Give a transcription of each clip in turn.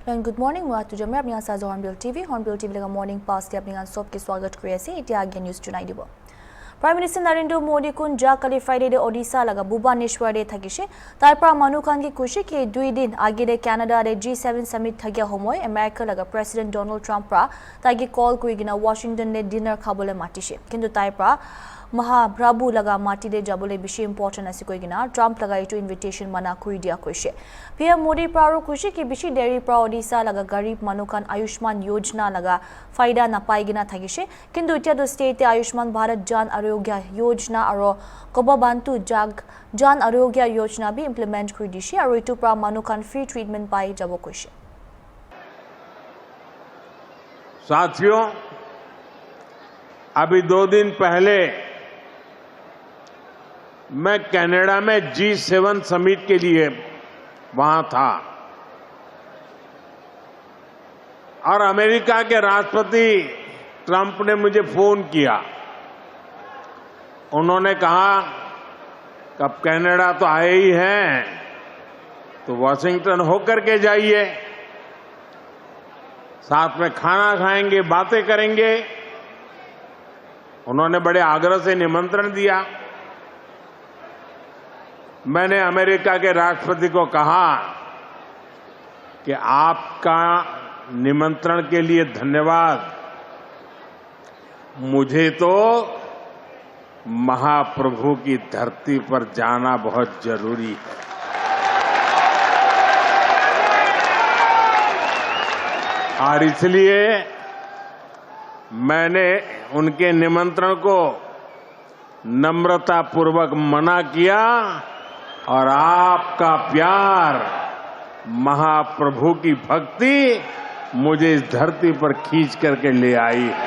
Good morning, মই তুজমে আপনি আছা হর্নবিল টিভি লগা মর্নিং পাস আপনি সবকে স্বাগত করে আছে এতিয়া আগে নিউজ জনাই দিব। Prime Minister Narendra Modi kun jakali Friday de Odisha laga Bhubaneswar de thakishe tarpa manukan ki kushi ke 2 din age de Canada de G7 summit thagya homoy America laga President Donald Trump pra tagi call kurigina Washington de dinner khabole matishe kintu tai pra Mahaprabhu laga mati de jabole bishi important ase koigina Trump laga itu invitation mana kuri dia koise PM Modi praro kushi ki bishi dairy pra Odisha laga garib manukan Ayushman Yojana laga faida na paigina thagise kintu itia do state Ayushman Bharat Jan Arogya Yojana aro Kobabantu Jan Arogya Yojana bi implement kuri dishi aro itu pra manukan free treatment pai jabo koise साथियों अभी 2 दिन पहले मैं Canada में G7 summit के लिए वहां था और अमेरिका के राष्ट्रपति ट्रंप ने मुझे फोन किया। उन्होंने कहा कि अब कनाडा तो आए ही हैं तो वाशिंगटन होकर के जाइए, साथ में खाना खाएंगे, बातें करेंगे। उन्होंने बड़े आग्रह से निमंत्रण दिया। मैंने अमेरिका के राष्ट्रपति को कहा कि आपका निमंत्रण के लिए धन्यवाद, मुझे तो महाप्रभु की धरती पर जाना बहुत जरूरी है। और इसलिए मैंने उनके निमंत्रण को नम्रतापूर्वक मना किया और आपका प्यार, महाप्रभु की भक्ति मुझे इस धरती पर खींच करके ले आई है।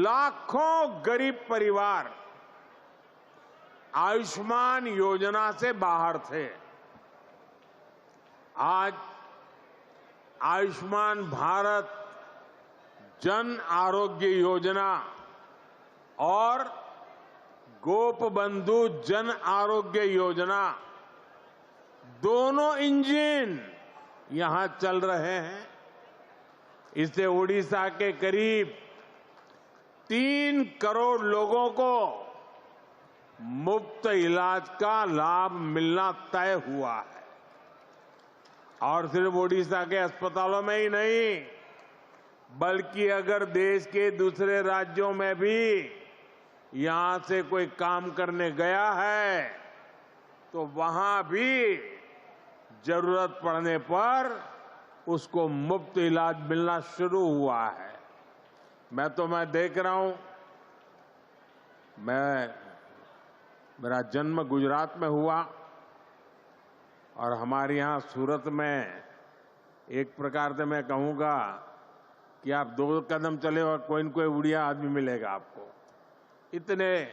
लाखों गरीब परिवार आयुष्मान योजना से बाहर थे। आज आयुष्मान भारत जन आरोग्य योजना और गोपबंधु जन आरोग्य योजना दोनों इंजन यहां चल रहे हैं। इससे ओडिशा के करीब 3 करोड़ लोगों को मुफ्त इलाज का लाभ मिलना तय हुआ है। और सिर्फ ओडिशा के अस्पतालों में ही नहीं, बल्कि अगर देश के दूसरे राज्यों में भी यहां से कोई काम करने गया है तो वहां भी जरूरत पड़ने पर उसको मुफ्त इलाज मिलना शुरू हुआ है। मैं देख रहा हूं, मेरा जन्म गुजरात में हुआ और हमारे यहाँ सूरत में एक प्रकार से मैं कहूँगा कि आप 2 कदम चले और कोई न कोई उड़िया आदमी मिलेगा आपको। इतने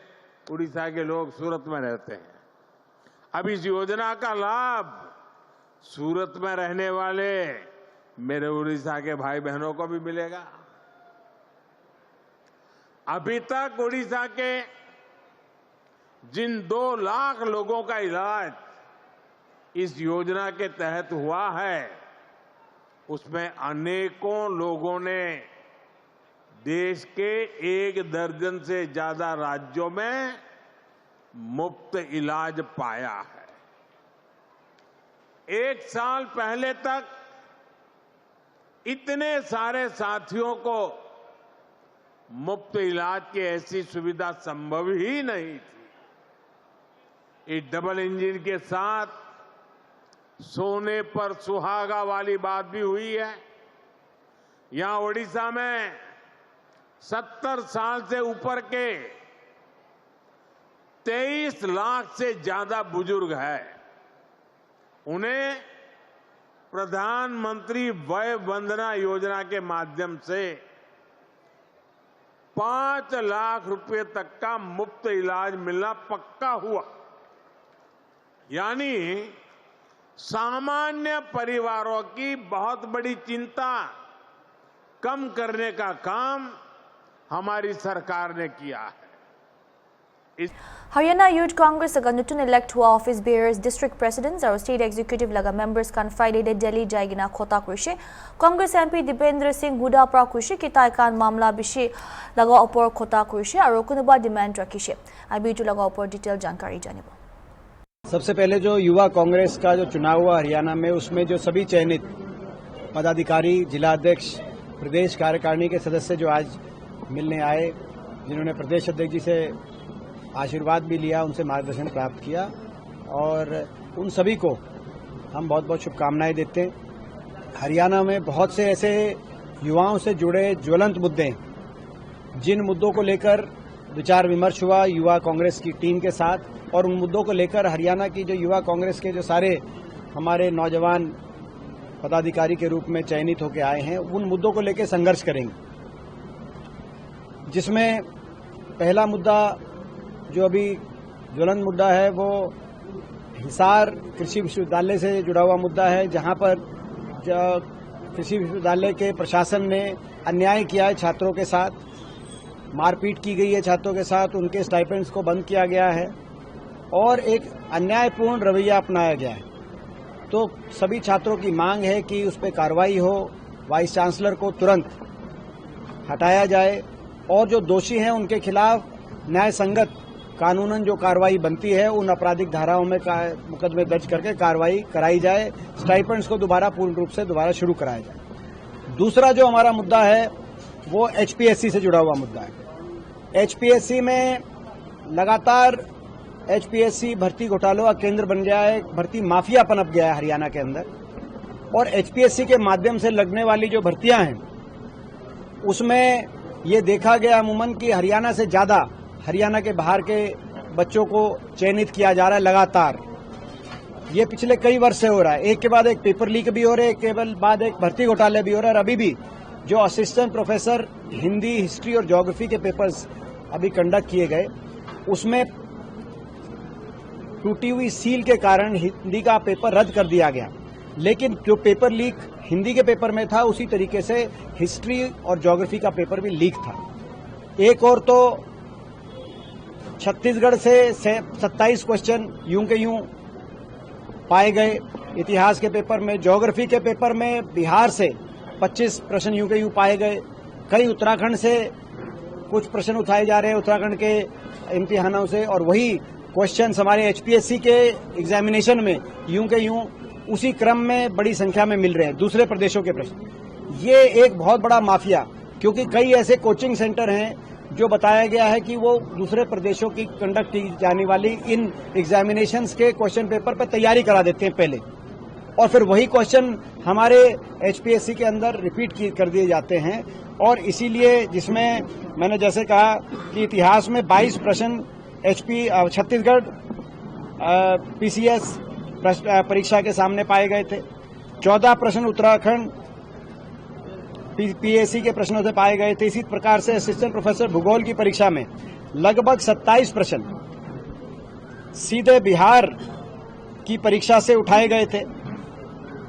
उड़ीसा के लोग सूरत में रहते हैं। अब इस योजना का लाभ सूरत में रहने वाले मेरे उड़ीसा के भाई बहनों को भी मिलेगा। अभी तक उड़ीसा के जिन 2 लाख लोगों का इलाज इस योजना के तहत हुआ है, उसमें अनेकों लोगों ने देश के 1 दर्जन से ज्यादा राज्यों में मुफ्त इलाज पाया है। 1 साल पहले तक इतने सारे साथियों को मुफ्त इलाज की ऐसी सुविधा संभव ही नहीं थी। इस डबल इंजन के साथ सोने पर सुहागा वाली बात भी हुई है। यहां ओडिशा में 70 साल से ऊपर के 23 लाख से ज्यादा बुजुर्ग हैं। उन्हें प्रधानमंत्री वय वंदना योजना के माध्यम से 5 लाख रुपए तक का मुफ्त इलाज मिलना पक्का हुआ। यानी सामान्य परिवारों की बहुत बड़ी चिंता कम करने का काम हमारी सरकार ने किया है। हरियाणा यूथ कांग्रेस नतुन इलेक्ट हुआ ऑफिस बेयर्स डिस्ट्रिक्ट प्रेसिडेंट्स और स्टेट एग्जीक्यूटिव लगा मेंबर्स कान फ्राइडे दिल्ली जाएगिना खोता कुशे कांग्रेस एमपी दीपेंद्र सिंह हुडा प्रा कुशे किताय कान मामला बिशे लगा ऊपर खोता कुशे और कुनुबा डिमांड रखिशे अभी जो लगा ऊपर डिटेल जानकारी जानिबो। सबसे पहले जो युवा कांग्रेस का जो चुनाव हुआ हरियाणा में, उसमें जो सभी चयनित पदाधिकारी, जिला अध्यक्ष, प्रदेश कार्यकारिणी के सदस्य जो आज मिलने आए, जिन्होंने प्रदेश अध्यक्ष जी से आशीर्वाद भी लिया, उनसे मार्गदर्शन प्राप्त किया और उन सभी को हम बहुत बहुत शुभकामनाएं देते हैं। हरियाणा में बहुत से ऐसे युवाओं से जुड़े ज्वलंत मुद्दे हैं, जिन मुद्दों को लेकर विचार विमर्श हुआ युवा कांग्रेस की टीम के साथ, और उन मुद्दों को लेकर हरियाणा की जो युवा कांग्रेस के जो सारे हमारे नौजवान पदाधिकारी के रूप में चयनित होकर आए हैं, उन मुद्दों को लेकर संघर्ष करेंगे। जिसमें पहला मुद्दा जो अभी ज्वलंत मुद्दा है वो हिसार कृषि विश्वविद्यालय से जुड़ा हुआ मुद्दा है, जहां पर कृषि विश्वविद्यालय के प्रशासन ने अन्याय किया है, छात्रों के साथ मारपीट की गई है, छात्रों के साथ उनके स्टाइपेंड्स को बंद किया गया है और एक अन्यायपूर्ण रवैया अपनाया गया है। तो सभी छात्रों की मांग है कि उस पर कार्रवाई हो, वाइस चांसलर को तुरंत हटाया जाए और जो दोषी हैं उनके खिलाफ न्याय संगत कानूनन जो कार्रवाई बनती है, उन आपराधिक धाराओं में मुकदमे दर्ज करके कार्रवाई कराई जाए, स्टाइपेंड्स को दोबारा पूर्ण रूप से दोबारा शुरू कराया जाए। दूसरा जो हमारा मुद्दा है वो एचपीएससी से जुड़ा हुआ मुद्दा है। एचपीएससी में लगातार एचपीएससी भर्ती घोटालों का केंद्र बन गया है, भर्ती माफिया पनप गया है हरियाणा के अंदर और एचपीएससी के माध्यम से लगने वाली जो भर्तियां हैं उसमें ये देखा गया अमूमन कि हरियाणा से ज्यादा हरियाणा के बाहर के बच्चों को चयनित किया जा रहा है लगातार। ये पिछले कई वर्ष से हो रहा है, एक के बाद एक पेपर लीक भी हो रहे, एक के बाद एक भर्ती घोटाले भी हो रहा है। और अभी भी जो असिस्टेंट प्रोफेसर हिंदी, हिस्ट्री और ज्योग्राफी के पेपर्स अभी कंडक्ट किए गए, उसमें टूटी हुई सील के कारण हिंदी का पेपर रद्द कर दिया गया, लेकिन जो पेपर लीक हिंदी के पेपर में था उसी तरीके से हिस्ट्री और ज्योग्राफी का पेपर भी लीक था। एक और तो छत्तीसगढ़ से 27 क्वेश्चन यूं के यूं पाए गए इतिहास के पेपर में, ज्योग्राफी के पेपर में बिहार से 25 प्रश्न यूं के यूं पाए गए, कई उत्तराखंड से कुछ प्रश्न उठाए जा रहे हैं उत्तराखंड के इम्तिहानों से, और वही क्वेश्चन हमारे एचपीएससी के एग्जामिनेशन में यूं के यूं उसी क्रम में बड़ी संख्या में मिल रहे हैं दूसरे प्रदेशों के प्रश्न। ये एक बहुत बड़ा माफिया, क्योंकि कई ऐसे कोचिंग सेंटर हैं जो बताया गया है कि वो दूसरे प्रदेशों की कंडक्ट की जाने वाली इन एग्जामिनेशंस के क्वेश्चन पेपर पर तैयारी करा देते हैं पहले, और फिर वही क्वेश्चन हमारे एचपीएससी के अंदर रिपीट कर दिए जाते हैं। और इसीलिए जिसमें मैंने जैसे कहा कि इतिहास में 22 प्रश्न छत्तीसगढ़ पीसीएस परीक्षा के सामने पाए गए थे, 14 प्रश्न उत्तराखंड पीएससी के प्रश्नों से पाए गए थे। इसी प्रकार से असिस्टेंट प्रोफेसर भूगोल की परीक्षा में लगभग 27 प्रश्न सीधे बिहार की परीक्षा से उठाए गए थे।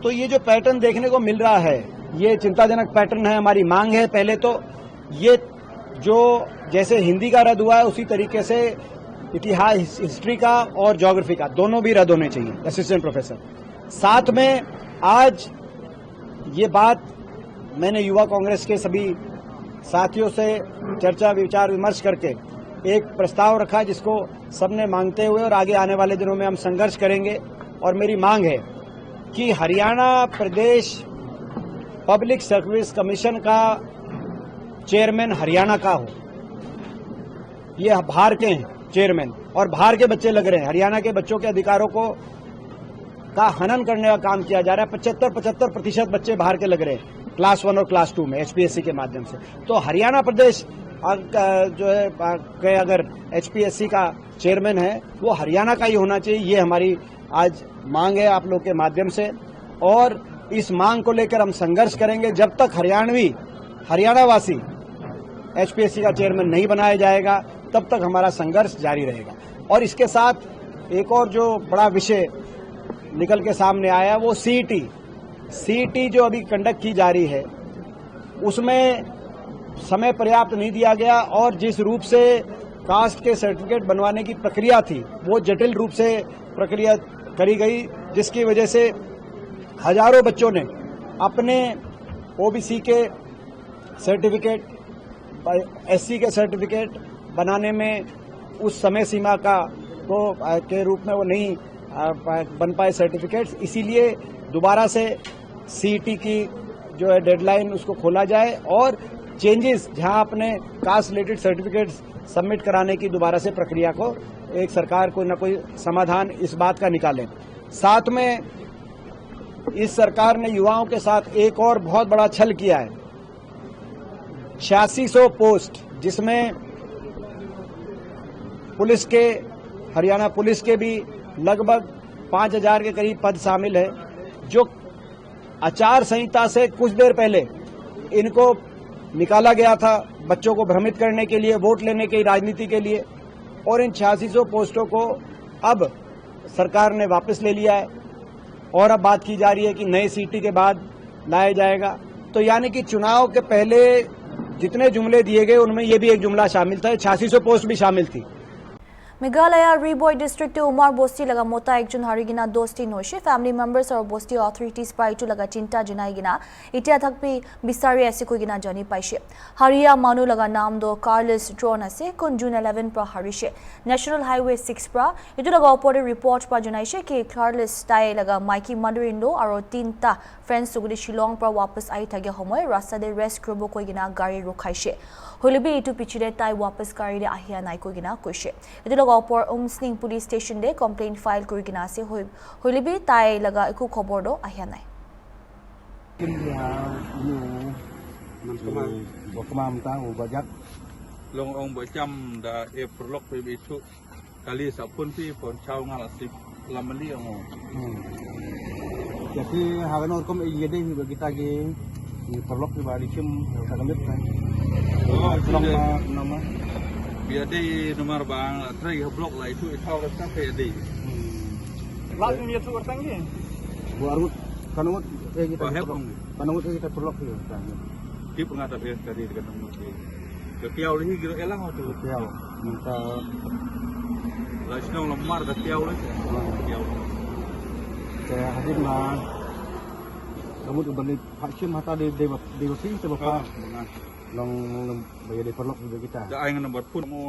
तो ये जो पैटर्न देखने को मिल रहा है, ये चिंताजनक पैटर्न है। हमारी मांग है पहले तो ये जो जैसे हिंदी का रद्द हुआ है उसी तरीके से इतिहास, हिस्ट्री का और ज्योग्राफी का दोनों भी रद्द होने चाहिए असिस्टेंट प्रोफेसर। साथ में आज ये बात मैंने युवा कांग्रेस के सभी साथियों से चर्चा विचार विमर्श करके एक प्रस्ताव रखा, जिसको सबने मांगते हुए और आगे आने वाले दिनों में हम संघर्ष करेंगे। और मेरी मांग है कि हरियाणा प्रदेश पब्लिक सर्विस कमीशन का चेयरमैन हरियाणा का हो। ये बाहर के हैं चेयरमैन और बाहर के बच्चे लग रहे हैं। हरियाणा के बच्चों के अधिकारों का हनन करने का काम किया जा रहा है। 75% बच्चे बाहर के लग रहे हैं क्लास 1 और क्लास 2 में एचपीएससी के माध्यम से। तो हरियाणा प्रदेश जो है अगर एचपीएससी का चेयरमैन है वो हरियाणा का ही होना चाहिए। ये हमारी आज मांग है आप लोग के माध्यम से, और इस मांग को लेकर हम संघर्ष करेंगे जब तक हरियाणावासी एचपीएससी का चेयरमैन नहीं बनाया जाएगा, तब तक हमारा संघर्ष जारी रहेगा। और इसके साथ एक और जो बड़ा विषय निकल के सामने आया वो सीईटी जो अभी कंडक्ट की जा रही है उसमें समय पर्याप्त नहीं दिया गया, और जिस रूप से कास्ट के सर्टिफिकेट बनवाने की प्रक्रिया थी वो जटिल रूप से प्रक्रिया करी गई, जिसकी वजह से हजारों बच्चों ने अपने ओबीसी के सर्टिफिकेट, एससी के सर्टिफिकेट बनाने में उस समय सीमा के रूप में वो नहीं बन पाए सर्टिफिकेट्स। इसीलिए दोबारा से सीईटी की जो है डेडलाइन उसको खोला जाए और चेंजेस जहां अपने कास्ट रिलेटेड सर्टिफिकेट्स सबमिट कराने की दोबारा से प्रक्रिया को एक सरकार कोई न कोई समाधान इस बात का निकाले। साथ में इस सरकार ने युवाओं के साथ एक और बहुत बड़ा छल किया है। 8600 पोस्ट, जिसमें पुलिस के, हरियाणा पुलिस के भी लगभग 5000 के करीब पद शामिल है, जो आचार संहिता से कुछ देर पहले इनको निकाला गया था बच्चों को भ्रमित करने के लिए, वोट लेने की राजनीति के लिए, और इन 8600 पोस्टों को अब सरकार ने वापस ले लिया है और अब बात की जा रही है कि नए सीटी के बाद लाया जाएगा। तो यानी कि चुनाव के पहले जितने जुमले दिए गए उनमें ये भी एक जुमला शामिल था, 8600 पोस्ट भी शामिल थी। मेघालय रिबॉय डिस्ट्रिक्ट उमर बोस्ती लगा मोता एकजुन हारिगिना दोस्ती नोशे फैमिली मेंबर्स और बोस्ती अथॉरिटीज पाइटू लगा चिंता जनाइगिना इटिया थकपी बिसारी ऐसे कोइगिना जानी पाइशे हरिया मानु लगा नाम दो कार्लस ड्रोन असे कुन जून 11 पर हरिशे नेशनल हाईवे 6 पर इतु लगा ओपोरे रिपोर्ट पर जनाइशे कि कार्लस ताई लगा माइकी मदर इन लॉ और तीनटा फ्रेंड्स सुगुदी शिलोंग पर वापस आई थगे समय रास्ता दे रेस्ट करबो कोइगिना गाड़ी रोखाइशे होलिबी इतु पिछले ताई वापस गाड़ी दे आहिया नाइ कोइगिना कोइशे इतु लगा ओपोर उमस्निंग पुलिस स्टेशन दे कंप्लेन फाइल कोइगिना से होलिबी ताई लगा इकु खबर दो आहिया नाइ Long ong berjam da prolog pe bisu kali sapun pi pon chau ngalasip lamali ong. Jadi hagan orkom igede bagi tagi prolog di bari sim kagalit kan. Oh, Prolog nama. Biar di nomor bang trai blok lah itu itau dah sampai di. Lalu dia tu orang ni. Buarut kanut kita. Bahep ong. Kanut kita prolog tu kan. Di pengadap ya tadi dekat nomor ni. Kepiau lagi kira elang tu. Tiaw minta Lah senang lemar dah piau lah. Piau. saya hadir lah. Kamu tu balik haksim mata di sini sebab long bagi di prolog juga kita. Dah ai nomor pun mo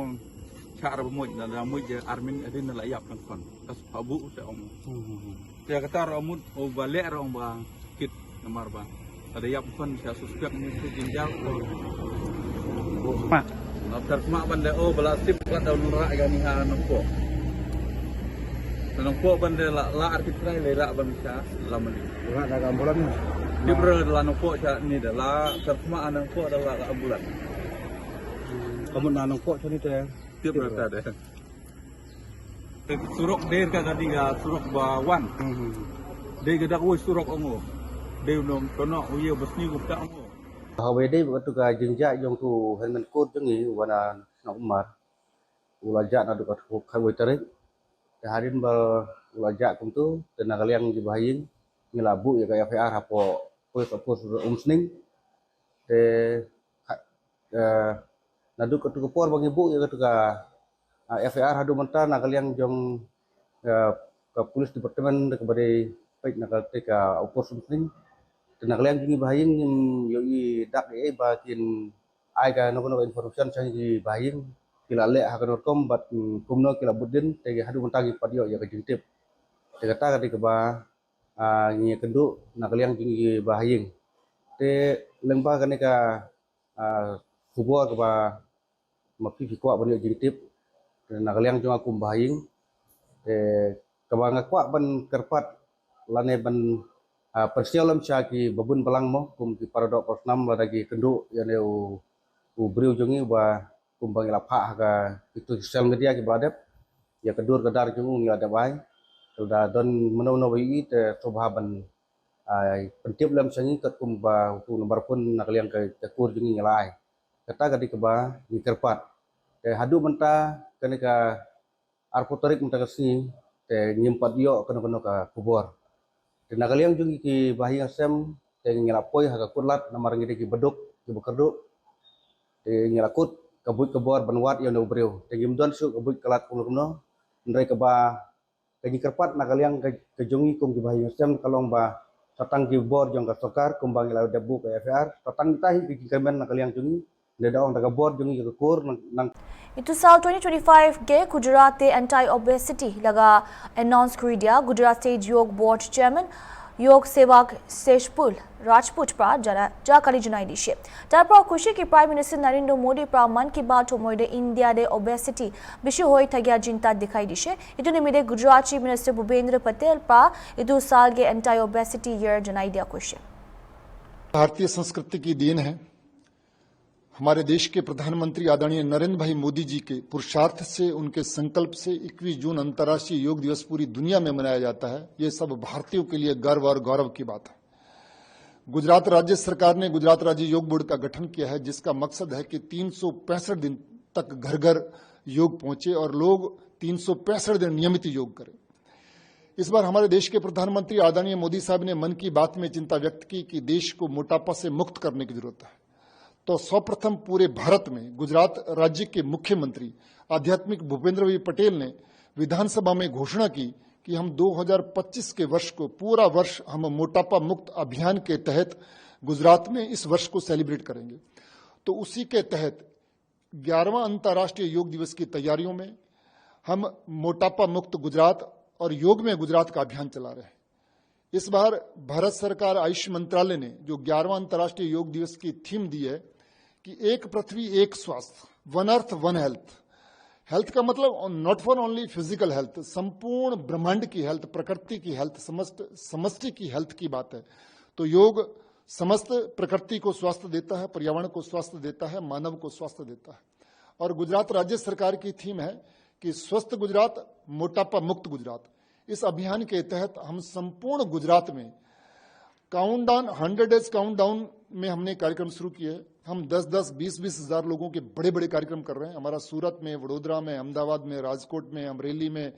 cara bermuj dan ramuj je armin ada nak layap kan kon. Kas pabu se ong. Dia kata ramut o balik ong bang kit nomor bang. Ada yap kon saya suspek ni tu ginjal. Mak. After mak benda oh belasip kat daun rak gani ha nampo. Nampo benda la artitrai le rak bangsa lama ni. Bukan ada ambulan. Di ber la nampo cha ni dah la terma nampo adalah ambulan. Kamu nanong kok sini teh. Tiap berada dah. Surok der ka tadi ga surok bawan. Dia gedak wo surok ongo. Dia nom kono uye besni gupta ongo. Hawede waktu ka jengja yang tu henmen kod jengi wana na umar ulaja na dukat kawai tarik harin ba ulaja kum tu tenaga liang di bahayin ngilabu ya kaya FR hapo pos umsning te na dukat tu por bang ibu ya tu ka FR hadu menta naga liang jong ka polis departemen kepada baik naga ka pos umsning tenaga liang jingi bahayin yoi dak e bakin ai ka no information sa jingi bahayin kila le hakan kom bat kumno kila budin tege hadu mentagi padio ya ka jingtip tega ta ka ba ngi kendu naga liang jingi bahayin te lengba ka ne ka kubo ka ba mapi fikwa ban jingtip naga liang jong akum bahayin te ka ba ngakwa ban kerpat lane ban persialam syaki babun balang mo kum ki paradok persnam lagi kenduk yang u briu jongi ba kum bang lapha ka itu sosial media ki badep ya kedur kedar jongu ngi ada bai da don menono wi te sobaban ai pentip lam sangi kat kum ba tu nomor pun nakaliang ke tekur jongi ngelai kata gadi ke ba ni kerpat te hadu menta kene ka arpoterik menta kesini te nyimpat yo kono ka kubur tenaga liang jungi ki bahi asem te ngilapoi haga kulat namar ngide ki beduk ki bekerduk te ngilakut kabut kebor banwat yang ubreu tegi mdon su kabut kalat kumno ndai keba kaji kerpat nakaliang kejongi kum di bahayu sem kalong ba tatang ki bor jong ka sokar kumbang ila debu ke FR tatang tahi ki kemen nakaliang jungi ndedaong daga bor jungi ke kur nang Itu साल 2025 के Gujarat anti obesity लगा announce कर दिया Gujarat state योग board chairman योग सेवक सेशपुल राजपूत पर जा कली जुनाई दिशे तारपर खुशी की प्राइम मिनिस्टर नरेंद्र मोदी पर मन की बात होमोइदे इंडिया दे ओबेसिटी विषय होई थगिया चिंता दिखाई दिशे इतु निमिदे गुजरात चीफ मिनिस्टर भूपेंद्र पटेल पर इतु साल के एंटी ओबेसिटी ईयर जुनाई दिया खुशी भारतीय संस्कृति की देन है। हमारे देश के प्रधानमंत्री आदरणीय नरेंद्र भाई मोदी जी के पुरुषार्थ से, उनके संकल्प से 21 जून अंतर्राष्ट्रीय योग दिवस पूरी दुनिया में मनाया जाता है। ये सब भारतीयों के लिए गर्व और गौरव की बात है। गुजरात राज्य सरकार ने गुजरात राज्य योग बोर्ड का गठन किया है, जिसका मकसद है कि 365 दिन तक घर घर योग पहुंचे और लोग 365 दिन नियमित योग करें। इस बार हमारे देश के प्रधानमंत्री आदरणीय मोदी साहब ने मन की बात में चिंता व्यक्त की कि देश को मोटापा से मुक्त करने की जरूरत है। तो सर्वप्रथम पूरे भारत में गुजरात राज्य के मुख्यमंत्री आध्यात्मिक भूपेंद्र भाई पटेल ने विधानसभा में घोषणा की कि हम 2025 के वर्ष को पूरा वर्ष हम मोटापा मुक्त अभियान के तहत गुजरात में इस वर्ष को सेलिब्रेट करेंगे। तो उसी के तहत 11वां अंतर्राष्ट्रीय योग दिवस की तैयारियों में हम मोटापा मुक्त गुजरात और योग में गुजरात का अभियान चला रहे हैं। इस बार भारत सरकार आयुष मंत्रालय ने जो 11वां अंतर्राष्ट्रीय योग दिवस की थीम दी है कि एक पृथ्वी एक स्वास्थ्य, one earth one health. Health का मतलब not for only physical health, संपूर्ण ब्रह्मांड की हेल्थ, प्रकृति की हेल्थ, समष्टि की हेल्थ की बात है। तो योग समस्त प्रकृति को स्वास्थ्य देता है, पर्यावरण को स्वास्थ्य देता है, मानव को स्वास्थ्य देता है। और गुजरात राज्य सरकार की थीम है कि स्वस्थ गुजरात, मोटापा मुक्त गुजरात। इस अभियान के तहत हम संपूर्ण गुजरात में काउंटडाउन 100 डेज काउंटडाउन में हमने कार्यक्रम शुरू किए हैं। हम 10-10, 20-20 हजार लोगों के बड़े बड़े कार्यक्रम कर रहे हैं। हमारा सूरत में, वडोदरा में, अहमदाबाद में, राजकोट में, अमरेली में,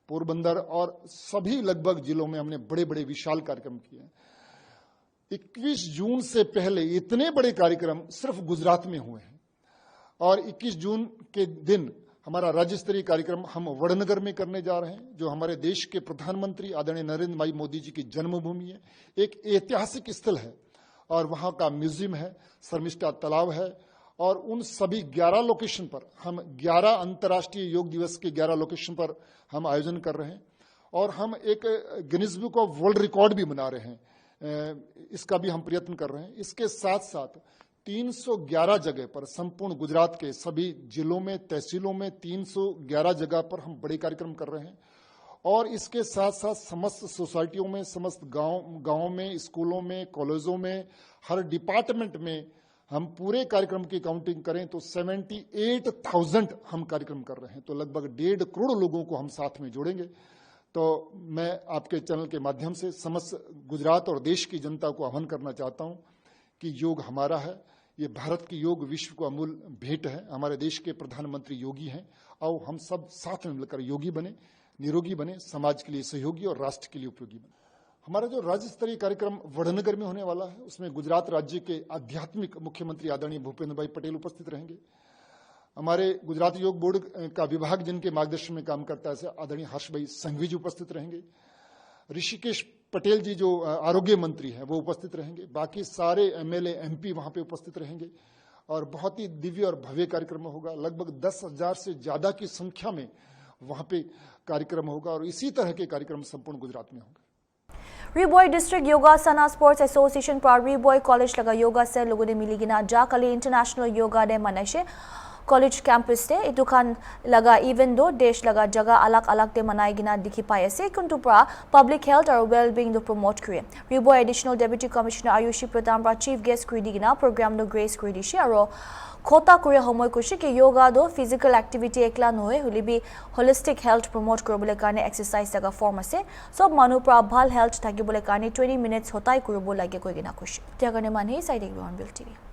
पोरबंदर और सभी लगभग जिलों में हमने बड़े बड़े विशाल कार्यक्रम किए हैं। 21 जून से पहले इतने बड़े कार्यक्रम सिर्फ गुजरात में हुए हैं और 21 जून के दिन हमारा राज्य स्तरीय कार्यक्रम हम वडनगर में करने जा रहे हैं, जो हमारे देश के प्रधानमंत्री आदरणीय नरेंद्र भाई मोदी जी की जन्मभूमि है। एक ऐतिहासिक स्थल है और वहां का म्यूजियम है, शर्मिष्ठा तालाब है और उन सभी 11 लोकेशन पर हम 11 अंतर्राष्ट्रीय योग दिवस के 11 लोकेशन पर हम आयोजन कर रहे हैं और हम एक Guinness book of world record भी बना रहे हैं। इसका भी हम प्रयत्न कर रहे हैं। इसके साथ साथ 311 जगह पर संपूर्ण गुजरात के सभी जिलों में, तहसीलों में 311 जगह पर हम बड़े कार्यक्रम कर रहे हैं और इसके साथ साथ समस्त सोसाइटियों में, समस्त गांवों में, स्कूलों में, कॉलेजों में, हर डिपार्टमेंट में हम पूरे कार्यक्रम की काउंटिंग करें तो 78,000 हम कार्यक्रम कर रहे हैं। तो लगभग 1.5 करोड़ लोगों को हम साथ में जोड़ेंगे। तो मैं आपके चैनल के माध्यम से समस्त गुजरात और देश की जनता को आह्वान करना चाहता हूं कि योग हमारा है। ये भारत की योग विश्व को अमूल भेंट है। हमारे देश के प्रधानमंत्री योगी हैं और हम सब साथ में मिलकर योगी बने, निरोगी बने, समाज के लिए सहयोगी और राष्ट्र के लिए उपयोगी बने। हमारा जो राज्य स्तरीय कार्यक्रम वडनगर में होने वाला है, उसमें गुजरात राज्य के आध्यात्मिक मुख्यमंत्री आदरणीय भूपेंद्र भाई पटेल उपस्थित रहेंगे। हमारे गुजरात योग बोर्ड का विभाग जिनके मार्गदर्शन में काम करता है, आदरणीय हर्ष भाई संघवी जी उपस्थित रहेंगे। ऋषिकेश पटेल जी जो आरोग्य मंत्री हैं वो उपस्थित रहेंगे। बाकी सारे एमएलए, एमपी वहां पे उपस्थित रहेंगे और बहुत ही दिव्य और भव्य कार्यक्रम होगा। लगभग 10,000 से ज्यादा की संख्या में वहां पे कार्यक्रम होगा और इसी तरह के कार्यक्रम संपूर्ण गुजरात में होंगे। रिबॉय डिस्ट्रिक्ट योगासना स्पोर्ट्स एसोसिएशन पर रिबॉय कॉलेज लगा योगा से लोगों ने मिलीगिना जा कल इंटरनेशनल योगा डे मनाइशे कॉलेज कैंपस से दुकान लगा इवेंट दो देश लगा जगह अलग अलग दे मनाइगिना दिखी पाए से कुंटू प्रा पब्लिक हेल्थ और वेलबींग दो प्रमोट करे। Ri Bhoi additional deputy commissioner Ayushi प्रधान प्रा चीफ गेस्ट क्रीडिगिना प्रोग्राम दो ग्रेस क्रीडिशे और खोता करे समय कुछ कि योगा दो फिजिकल एक्टिविटी एकला नोए हुलिबी होलिस्टिक हेल्थ प्रमोट करबले कारणे एक्सरसाइज लगा फॉर्म আছে सब मानु प्रा ভাল हेल्थ থাকিবলে कारणे 20 मिनिट्स होताई करबो लागे कोइगिना खुश त्यागने माने साइड एक वन बिल टीवी।